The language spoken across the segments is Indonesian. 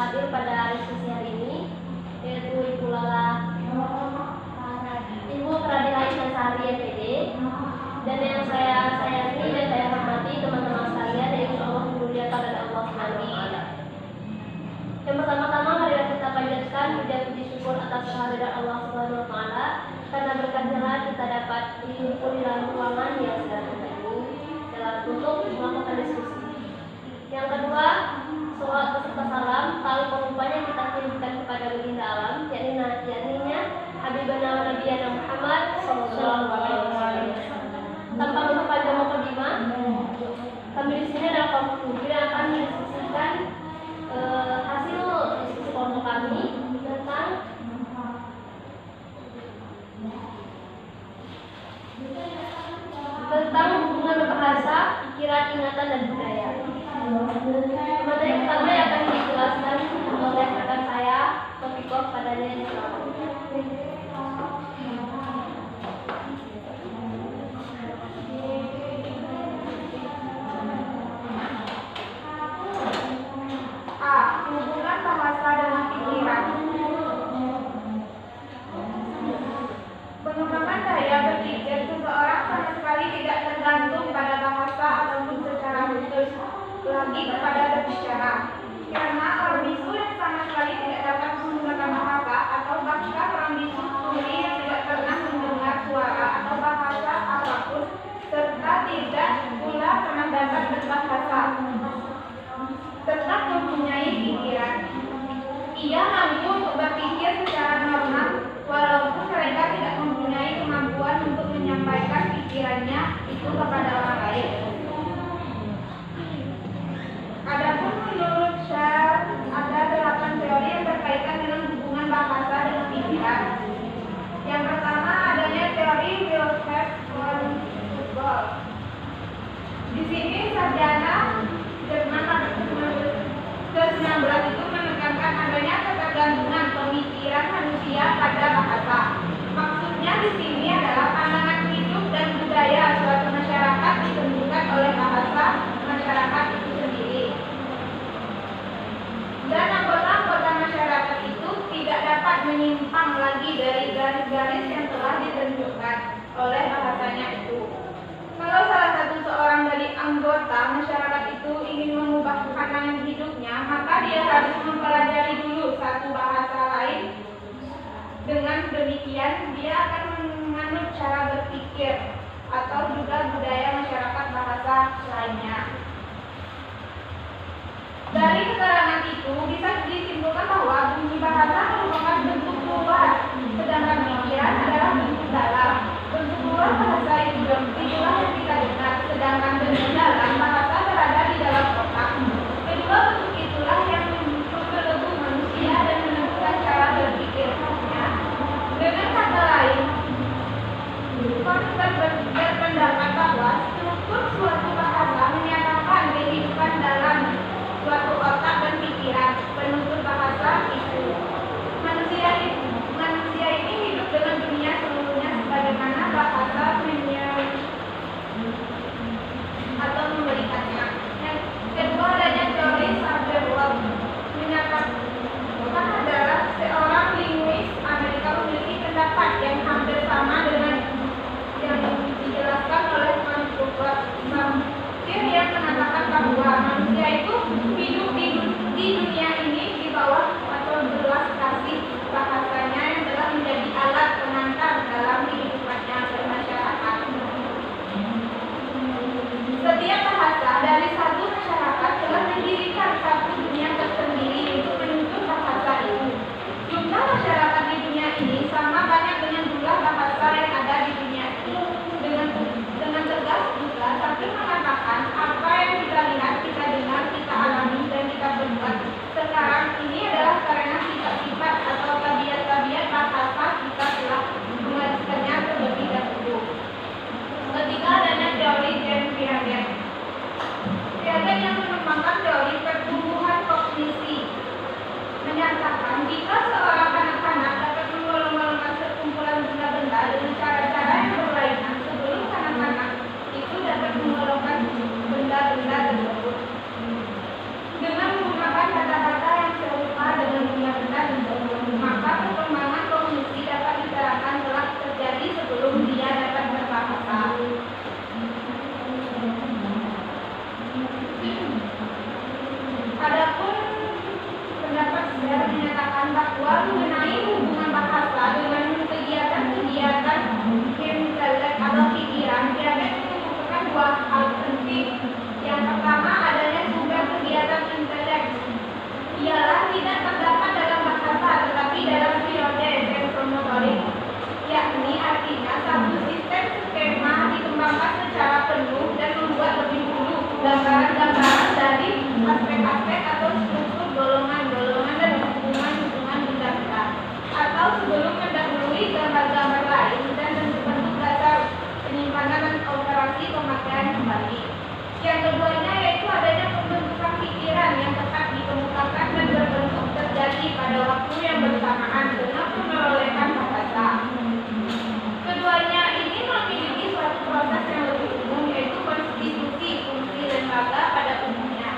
hadir pada diskusi hari ini, yaitu Ibu Lala, Ibu Pradila Sari MPD, dan yang saya sayangi dan saya hormati teman-teman sekalian yang insya Allah dimuliakan oleh Allah Subhanahu wa Ta'ala. Yang pertama-tama marilah kita panjatkan puja puji syukur atas kehadiran Allah Subhanahu wa Ta'ala, karena berkatnya kita dapat dikumpul di dalam ruangan yang sedang ini dalam bentuk melakukan diskusi. Yang kedua, soal beserta salam, tali pengumpulnya kita kirimkan kepada baginda alam, yakni Habibana wa Nabiyana Muhammad Sallallahu Alaihi Wasallam. Tanpa memperpanjang mukadimah, kami di sini adalah kelompok tujuh yang akan mendiskusikan hasil diskusi kelompok kami tentang hubungan bahasa, pikiran, ingatan, dan budaya. Materi pertama yang akan dijelaskan oleh rekan saya, Topikoh padanya. Hubungan bahasa dengan pikiran. Pengembangan daya berpikir seseorang sama sekali tidak tergantung pada bahasa ataupun secara khusus lagi kepada berbicara. Karena orang bisu yang sama sekali tidak dapat menggunakan bahasa atau bahkan orang bisu tuli yang tidak pernah mendengar suara atau bahasa apapun serta tidak pula pernah dapat berbahasa tetap mempunyai pikiran. Ia mampu untuk berpikir secara normal walaupun mereka tidak mempunyai kemampuan untuk menyampaikan pikirannya itu kepada orang lain. Adapun menurut Shah ada 8 teori yang berkaitan dengan hubungan bahasa dengan pikiran. Yang pertama adanya teori Wilhelm von Humboldt. Di sini sarjana Jerman ke-19 itu menekankan adanya ketergantungan pemikiran manusia pada bahasa. Maksudnya di sini adalah pandangan hidup dan budaya suatu masyarakat ditentukan oleh bahasa masyarakat itu sendiri. Dan anggota-anggota masyarakat itu tidak dapat menyimpang lagi dari garis-garis yang telah ditentukan oleh bahasanya itu. Kalau salah satu seorang dari anggota masyarakat itu ingin mengubah pandangan hidupnya, maka dia harus mempelajari dulu satu bahasa lain. Dengan demikian, dia akan menganut cara berpikir atau juga budaya masyarakat bahasa lainnya. Dari keterangan itu bisa disimpulkan bahwa bunyi bahasa merupakan bentuk luar, sedangkan pikiran adalah bentuk dalam. Bentuk luar bahasa itu itulah yang kita dengar, sedangkan bentuk dalam bahasa berada di dalam otak. Kedua bentuk itulah yang membelenggu manusia dan menentukan cara berpikirnya. Dengan kata lain, Konsep berpendapat bahwa struktur suatu bahasa menyatakan kehidupan dalam suatu otak dan pikiran penutur bahasa itu. Manusia ini hidup dengan dunia seluruhnya sebagaimana bahasa mengenai hubungan bahasa dengan kegiatan-kegiatan intelek atau pikiran, kiranya menunjukkan dua hal penting. Yang pertama, adanya sumber kegiatan intelek ialah tidak terdapat dalam bahasa tetapi dalam periode sensomotorik, yakni artinya satu sistem skema dikembangkan secara penuh dan membuat lebih dulu gambaran-gambaran dari aspek-aspek atau struktur golongan-golongan dan hubungan-hubungan benda-benda, atau sebelum mendahului gambar-gambar lain dan bentuk dasar penyimpanan dan operasi pemakaian kembali. Yang keduanya yaitu adanya pembentukan pikiran yang tepat dikemukakan dan berbentuk terjadi pada waktu yang bersamaan dengan pemerolehan bahasa. Keduanya ini memiliki suatu proses yang lebih umum, yaitu konstitusi fungsi lembaga pada umumnya.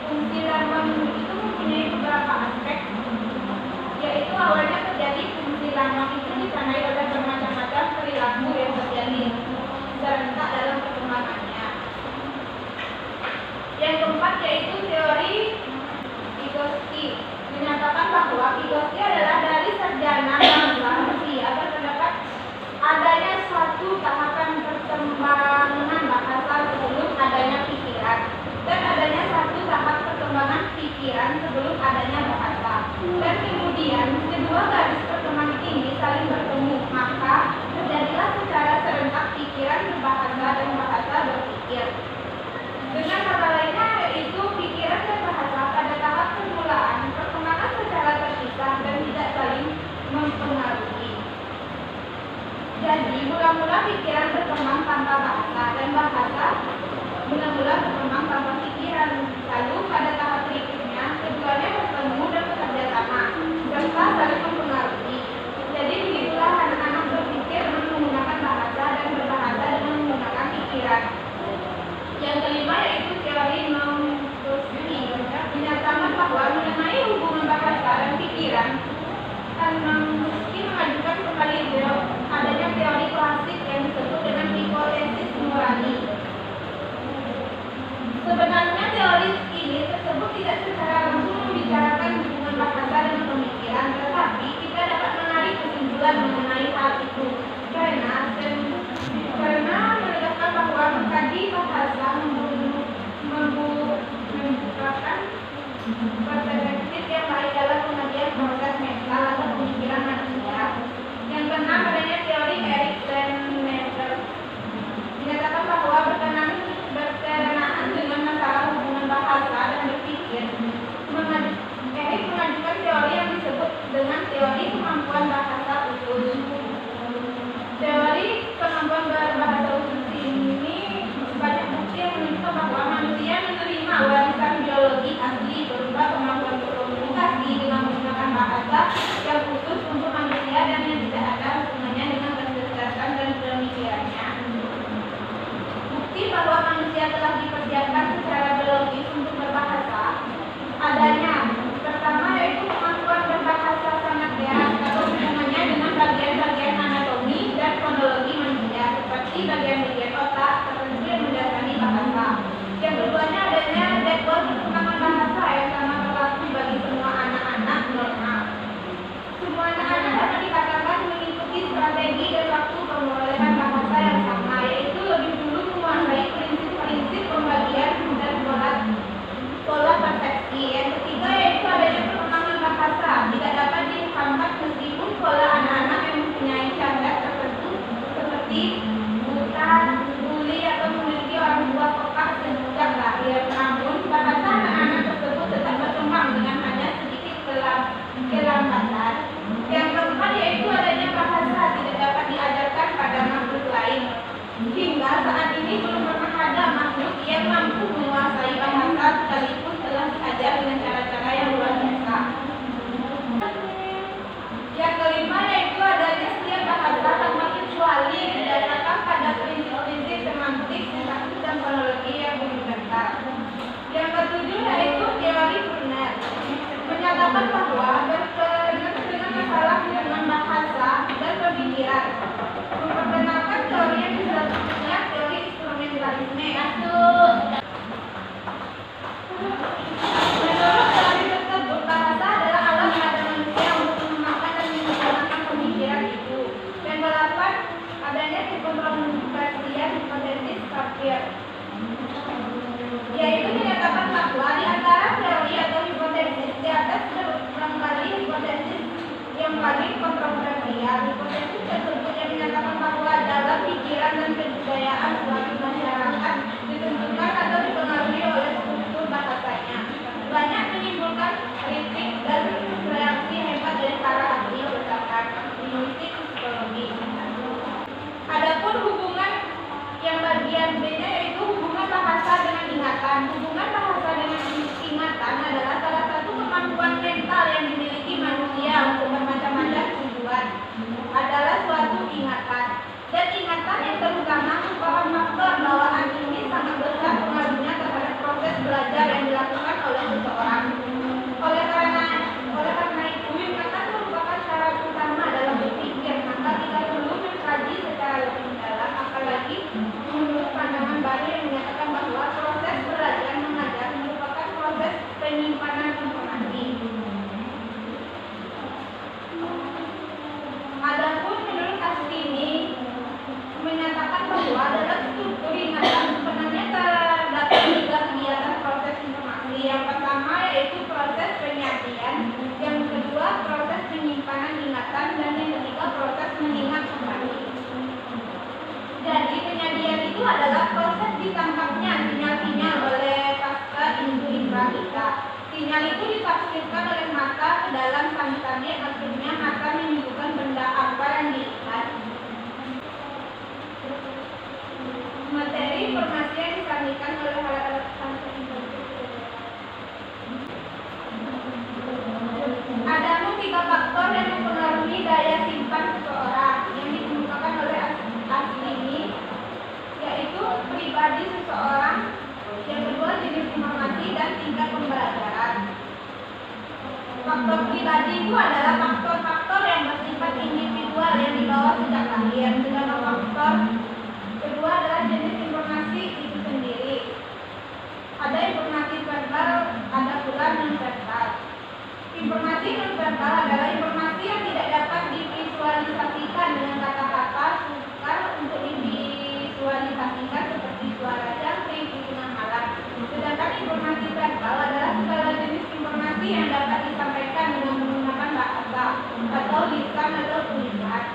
Fungsi lambang itu mempunyai beberapa aspek, yaitu awalnya terjadi fungsi lambang itu ditandai oleh bermacam-macam perilaku yang terjadi serentak dalam perkembangannya. Yang keempat yaitu teori Vygotsky menyatakan bahwa Vygotsky adalah dari sarjana bangsa Rusia terdapat adanya satu tahapan perkembangan bahasa sebelum adanya pikiran dan adanya satu tahap perkembangan pikiran sebelum adanya bahasa, dan kemudian kedua garis perkembangan ini saling bertemu, maka terjadilah secara serentak pikiran berbahasa dan bahasa berpikir. Dengan kata lainnya yaitu pikiran dan bahasa pada tahap permulaan perkembangan secara terpisah dan tidak saling mempengaruhi. Jadi mula-mula pikiran berkembang tanpa bahasa dan bahasa mula-mula berkembang tanpa pikiran. Lalu pada tahap berikutnya keduanya bertemu dan bekerja sama serta saling mempengaruhi. Jadi begitulah anak-anak berpikir dengan menggunakan bahasa dan berbahasa dengan menggunakan pikiran. Yang kelima yaitu teori Nomsky menyatakan bahwa mengenai hubungan bahasa dan pikiran, Nomsky mengajukan kembali adanya teori klasik yang disebut dengan hipotesis nurani. Sebenarnya teori ini tersebut tidak secara langsung membicarakan hubungan bahasa dan pemikiran, tetapi kita dapat menarik kesimpulan mengenai hal itu karena menegaskan bahwa mengkaji bahasa membukakan perspektif yang baik dalam pengertian proses mental atau pemikiran manusia. Yang keenam adanya teori Eric Lemaitre menyatakan bahwa berkenaan dengan masalah hubungan bahasa dan berpikir, Eric mengajukan teori yang disebut dengan teori kemampuan bahasa usus. Teori kemampuan berbahasa usus ini banyak bukti yang menunjukkan bahwa manusia menerima warisan biologi asli berupa kemampuan berkomunikasi dengan informasi. Adapun menurut Astini menyatakan bahwa dalam struktur ingatan sebenarnya terdapat 3 kegiatan proses informasi. Yang pertama yaitu proses penyajian, yang kedua proses penyimpanan ingatan, dan yang ketiga proses mengingat kembali. Jadi penyajian itu adalah proses ditangkapnya sinyal-sinyal oleh pasca indera kita. Sinyal itu ditafsirkan oleh mata ke dalam sanitannya, akhirnya mata menyebutkan benda apa yang dilihat. Materi informasi yang disampaikan oleh alat-alat sanitar. Ada 3 faktor yang mempengaruhi daya simpan seseorang yang dikemukakan oleh Astini, yaitu pribadi seseorang, yang kedua jenis informasi, dan tingkat pembelajaran. Faktor pribadi itu adalah faktor-faktor yang bersifat individual yang dibawa sejak lahir. Sedangkan faktor kedua adalah jenis informasi itu sendiri. Ada informasi verbal, ada pula non-verbal. Informasi non-verbal adalah informasi yang tidak dapat divisualisasikan dengan kata-kata, sukar untuk divisualisasikan seperti suara jangkrik, hitungan malam. Sedangkan informasi verbal adalah segala jenis informasi yang dapat disampaikan dengan menggunakan bahasa atau lisan atau tulisan.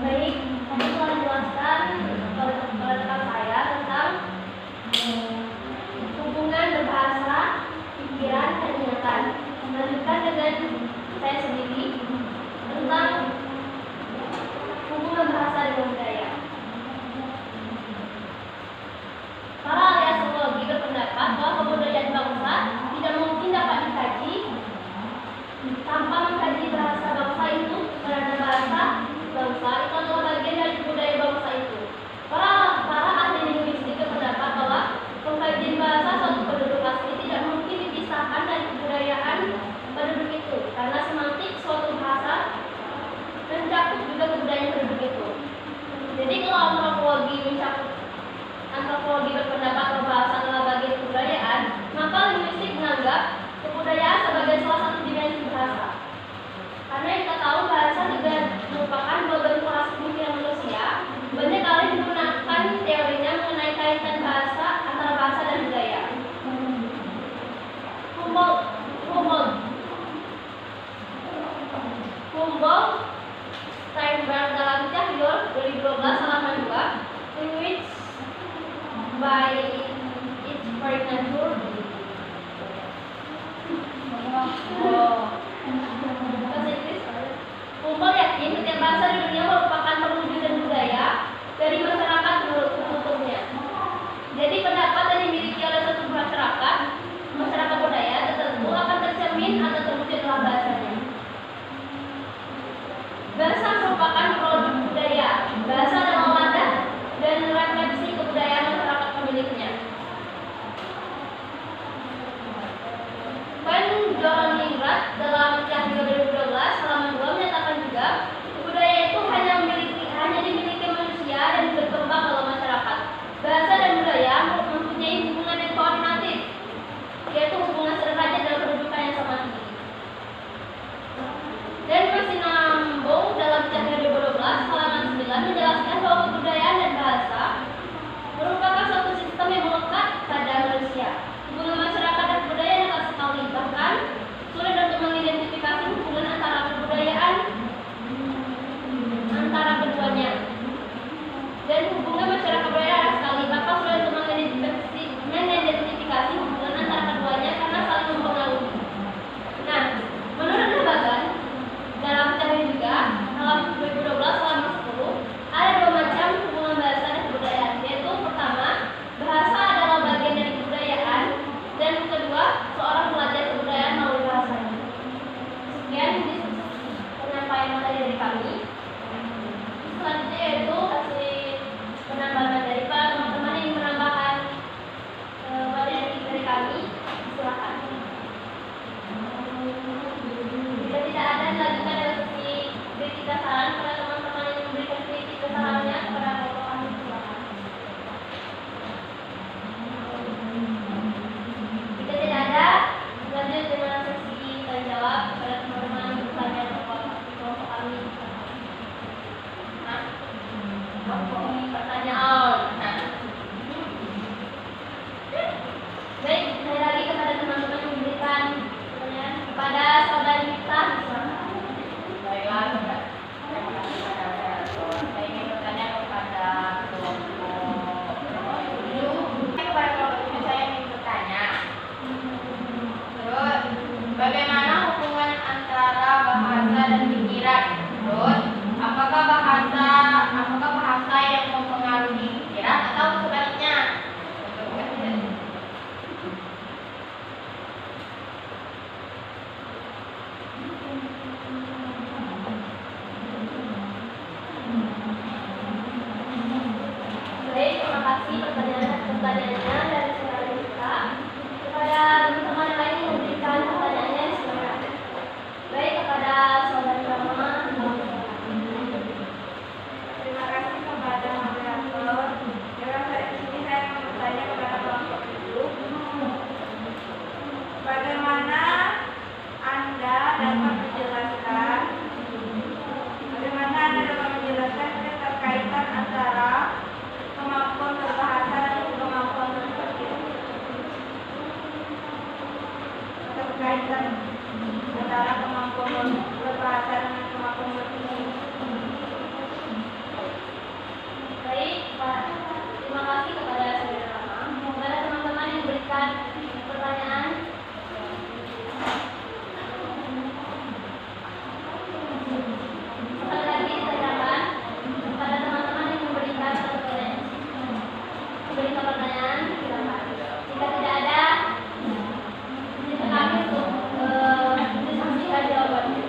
Baik, tadi telah dijelaskan oleh rekan saya tentang hubungan berbahasa, pikiran, dan ingatan. Lanjutkan dengan saya sendiri tentang hubungan bahasa dengan budaya. Para ahli sosiologi berpendapat bahwa kebudayaan bangsa tidak mungkin dapat dikaji tanpa mengkaji bahasa bangsa itu, karena bahasa bangsa itu adalah bagian dari budaya bangsa itu. Para ahli linguistik berpendapat bahwa pengkajian bahasa suatu penduduk asli tidak mungkin dipisahkan dari kebudayaan penduduk itu, karena semantik suatu bahasa mencakup juga kebudayaan penduduk itu. Jadi kalau antropologi berpendapat bahwa bahasa adalah bagian kebudayaan, maka linguistik menganggap kebudayaan sebagai salah satu dimensi bahasa. Karena yang kita tahu bahasa juga merupakan dua bentuk khas pemikiran manusia. Banyak kali digunakan teorinya mengenai kaitan bahasa antara bahasa dan budaya. Humboldt Steinberg dalam Cahyor 2012 halaman 2, in which by its very nature Humboldt yakin setiap bahasa di dunia merupakan perwujudan budaya dari masyarakat utuhnya. Jadi pendapat yang dimiliki oleh satu masyarakat budaya tertentu akan tercermin atau terwujud dalam bahasanya. Bahasa merupakan produk budaya. Bahasa adalah wadah dan refleksi kebudayaan masyarakat pemiliknya. John dalam Cahyo 2012 halaman 2 menyatakan juga budaya itu hanya dimiliki manusia dan berkembang kaitan antara kemampuan berbahasa dengan kemampuan berpikir. Baik, Pak. Terima kasih kepada saudara Rama. Kepada teman-teman yang memberikan pertanyaan. Sekali lagi saya ucapkan kepada teman-teman yang memberikan pertanyaan, silakan. Jika tidak ada, izinkan kami untuk menyaksikan jawabannya.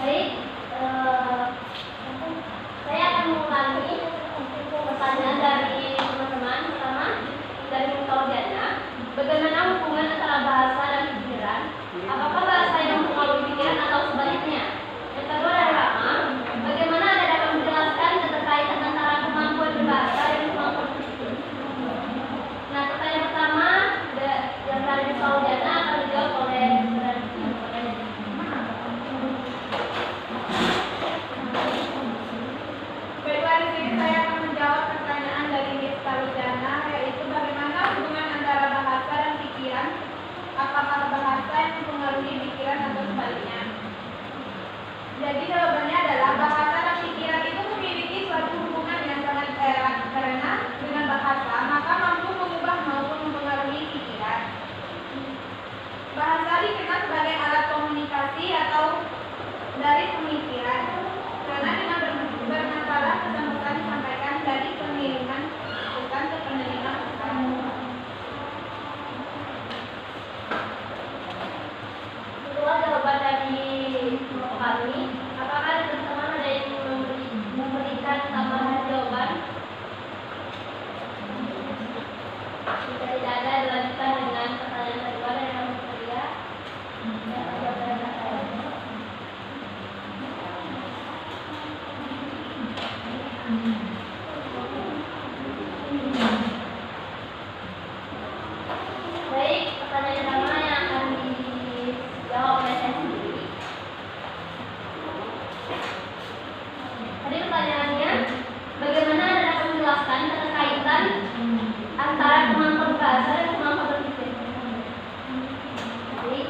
Baik, saya akan mengulangi pertanyaan dari teman-teman. Pertama, dari Mukaudana, bagaimana hubungan antara bahasa dan pikiran? Apakah bahasa yang mempengaruhi pikiran atau sebaliknya? Yang kedua dari Rama, bagaimana Anda dapat menjelaskan keterkaitan antara kemampuan berbahasa dan kemampuan berpikir? Nah, pertanyaan pertama yang dari Mukaudana akan dijawab oleh Baiklah, di sini saya akan menjawab pertanyaan dari Miss Kaludana, yaitu bagaimana hubungan antara bahasa dan pikiran? Apakah bahasa yang mempengaruhi pikiran atau sebaliknya? Jadi jawabannya adalah bahasa dan pikiran itu memiliki suatu hubungan yang sangat erat, karena dengan bahasa maka mampu mengubah maupun mempengaruhi pikiran. Bahasa dikenal sebagai alat komunikasi atau dari pemikiran, karena dengan bermasalah pesan-pesan disampaikan dari pengiriman pesan ke penerima pesan. kedua jawaban dari kami. Apakah teman-teman ada yang memberikan tambahan jawaban? Jika tidak ada, dilanjutkan dengan pertanyaan kedua dari kami Maria. Baik, pertanyaan pertama yang akan dijawab oleh saya sendiri. Tadi pertanyaannya, bagaimana Anda dapat menjelaskan keterkaitan antara kemampuan bahasa dan kemampuan berpikir? Jadi,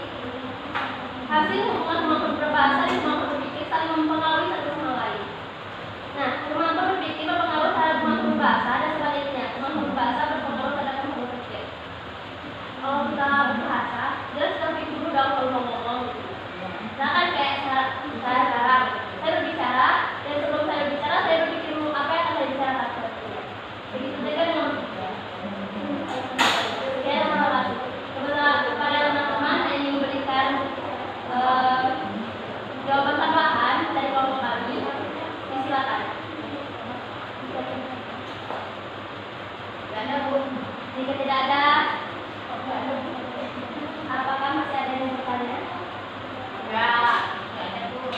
hasil hubungan kemampuan berbahasa dan kemampuan berpikir saling mempengaruhi satu sama lain. Nah, kemampuan berpikir berpengaruh terhadap kemampuan berbahasa dan sebaliknya, kemampuan berbahasa berpengaruh terhadap kemampuan berpikir. Kalau kita berbahasa, jelas kita pikir dulu dong kalau mau ngomong gitu. Misalkan kayak saya sekarang, saya berbicara, dan sebelum saya berbicara, saya berpikir dulu apa yang akan saya bicarakan. Begitu juga dengan berpikir. Ya, terima kasih. Kepada teman-teman yang ingin memberikan jawaban tambahan dari kelompok kami, silakan. Ada Bu? Jika tidak ada, apakah masih ada yang bertanya? Enggak ada Bu.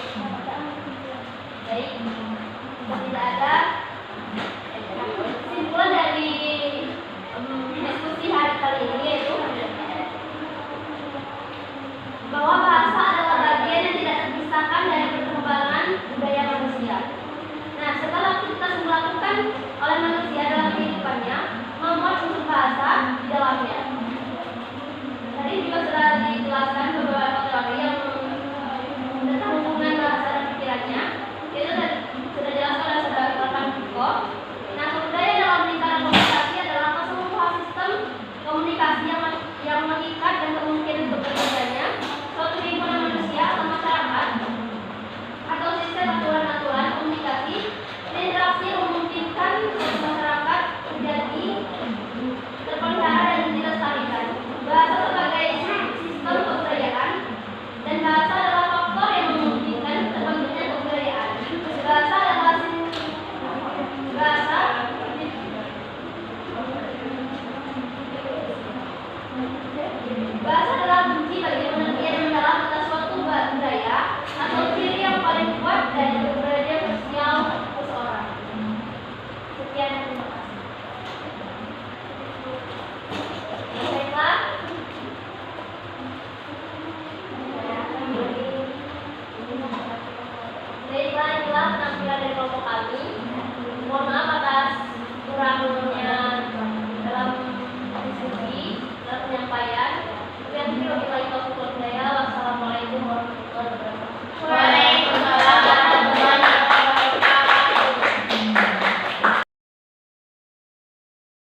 Baik, jika tidak ada, kesimpulan dari diskusi hari kali ini yaitu bahwa bahasa adalah bagian yang tidak terpisahkan dari perkembangan budaya manusia. Nah, setelah aktivitas melakukan oleh manusia dalam kehidupannya, memuat unsur bahasa di dalamnya. Tadi juga sudah dijelaskan beberapa teori yang tentang hubungan bahasa dan pikirannya. Itu sudah jelas oleh saudara Rekan Buko. Nah, budaya dalam lingkaran komunikasi adalah keseluruhan sistem komunikasi yang mengikat dan kemungkinan untuk bekerjanya suatu himpunan manusia atau masyarakat atau sistem aturan-aturan komunikasi dan interaksi yang memungkinkan suatu masyarakat menjadi terpelihara dan dilestarikan. Bahasa sebagai sistem kebudayaan dan bahasa adalah faktor yang memungkinkan terbentuknya kebudayaan. Bahasa adalah bahasa